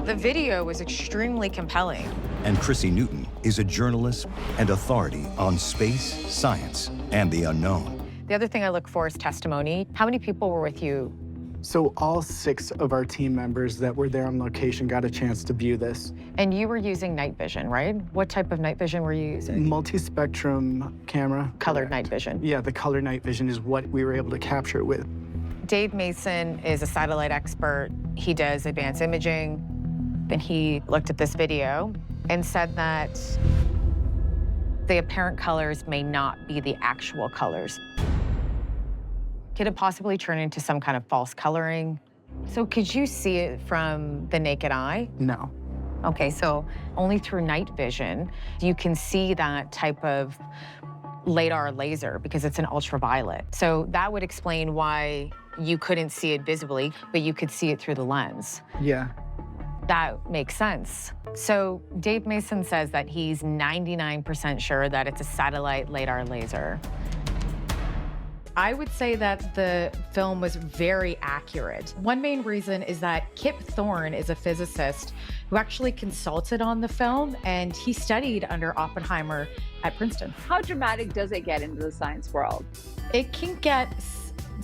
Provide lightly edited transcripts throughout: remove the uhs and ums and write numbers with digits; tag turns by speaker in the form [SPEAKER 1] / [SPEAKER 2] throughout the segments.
[SPEAKER 1] The video was extremely compelling.
[SPEAKER 2] And Chrissy Newton is a journalist and authority on space, science, and the unknown.
[SPEAKER 1] The other thing I look for is testimony. How many people were with you?
[SPEAKER 3] So all 6 of our team members that were there on location got a chance to view this.
[SPEAKER 1] And you were using night vision, right? What type of night vision were you using?
[SPEAKER 3] Multi-spectrum camera.
[SPEAKER 1] Colored night vision.
[SPEAKER 3] Yeah, the color night vision is what we were able to capture it with.
[SPEAKER 1] Dave Mason is a satellite expert. He does advanced imaging. And he looked at this video and said that the apparent colors may not be the actual colors. Could it possibly turn into some kind of false coloring? So could you see it from the naked eye?
[SPEAKER 3] No.
[SPEAKER 1] Okay, so only through night vision, you can see that type of LiDAR laser because it's an ultraviolet. So that would explain why you couldn't see it visibly, but you could see it through the lens.
[SPEAKER 3] Yeah.
[SPEAKER 1] That makes sense. So Dave Mason says that he's 99% sure that it's a satellite LiDAR laser. I would say that the film was very accurate. One main reason is that Kip Thorne is a physicist who actually consulted on the film, and he studied under Oppenheimer at Princeton.
[SPEAKER 4] How dramatic does it get into the science world?
[SPEAKER 1] It can get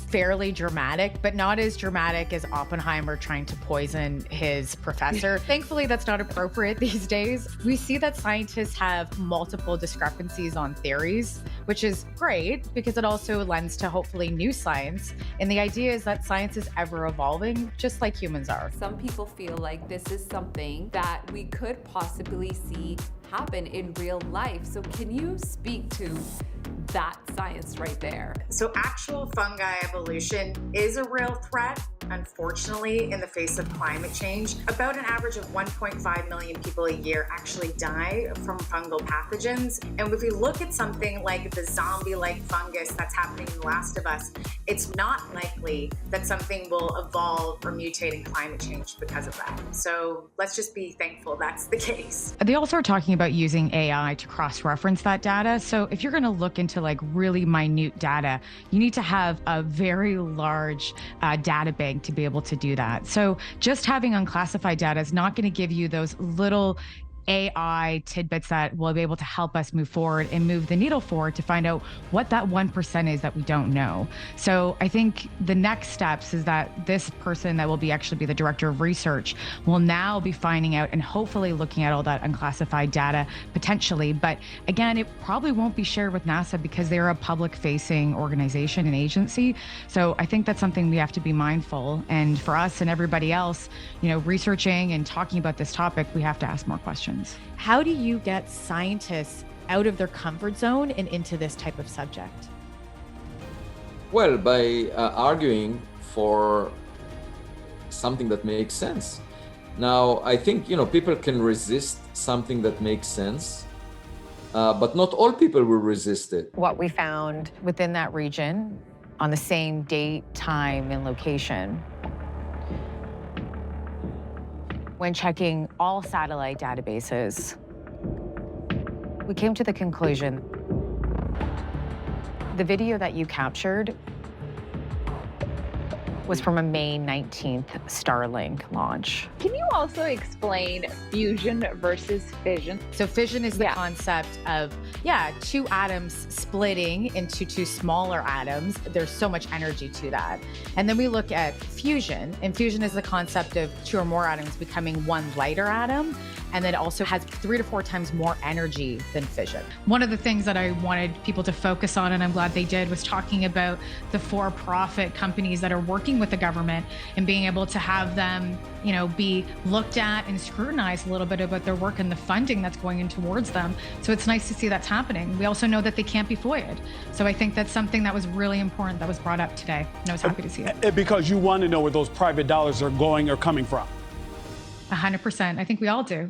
[SPEAKER 1] fairly dramatic, but not as dramatic as Oppenheimer trying to poison his professor. Thankfully, that's not appropriate these days. We see that scientists have multiple discrepancies on theories, which is great because it also lends to hopefully new science. And the idea is that science is ever evolving, just like humans are.
[SPEAKER 5] Some people feel like this is something that we could possibly see happen in real life. So can you speak to that science right there?
[SPEAKER 6] So actual fungi evolution is a real threat, unfortunately, in the face of climate change. About an average of 1.5 million people a year actually die from fungal pathogens. And if we look at something like the zombie-like fungus that's happening in The Last of Us, it's not likely that something will evolve or mutate in climate change because of that. So let's just be thankful that's the case.
[SPEAKER 7] They also are talking about using AI to cross-reference that data. So if you're going to look into like really minute data, you need to have a very large data bank to be able to do that. So just having unclassified data is not going to give you those little AI tidbits that will be able to help us move forward and move the needle forward to find out what that 1% is that we don't know. So I think the next steps is that this person that will be actually be the director of research will now be finding out and hopefully looking at all that unclassified data potentially. But again, it probably won't be shared with NASA because they're a public facing organization and agency. So I think that's something we have to be mindful. And for us and everybody else, you know, researching and talking about this topic, we have to ask more questions.
[SPEAKER 8] How do you get scientists out of their comfort zone and into this type of subject?
[SPEAKER 9] Well, by arguing for something that makes sense. Now, I think, you know, people can resist something that makes sense, but not all people will resist it.
[SPEAKER 1] What we found within that region on the same date, time, and location, when checking all satellite databases, we came to the conclusion the video that you captured was from a May 19th Starlink launch.
[SPEAKER 4] Can you also explain fusion versus fission?
[SPEAKER 8] So fission is the concept of, two atoms splitting into two smaller atoms. There's so much energy to that. And then we look at fusion, and fusion is the concept of two or more atoms becoming one lighter atom, and then also has 3 to 4 times more energy than fission.
[SPEAKER 7] One of the things that I wanted people to focus on, and I'm glad they did, was talking about the for-profit companies that are working with the government and being able to have them, you know, be looked at and scrutinized a little bit about their work and the funding that's going in towards them. So it's nice to see that's happening. We also know that they can't be FOIA'd. So I think that's something that was really important that was brought up today, and I was happy to see it.
[SPEAKER 10] Because you want to know where those private dollars are going or coming from.
[SPEAKER 7] 100%. I think we all do.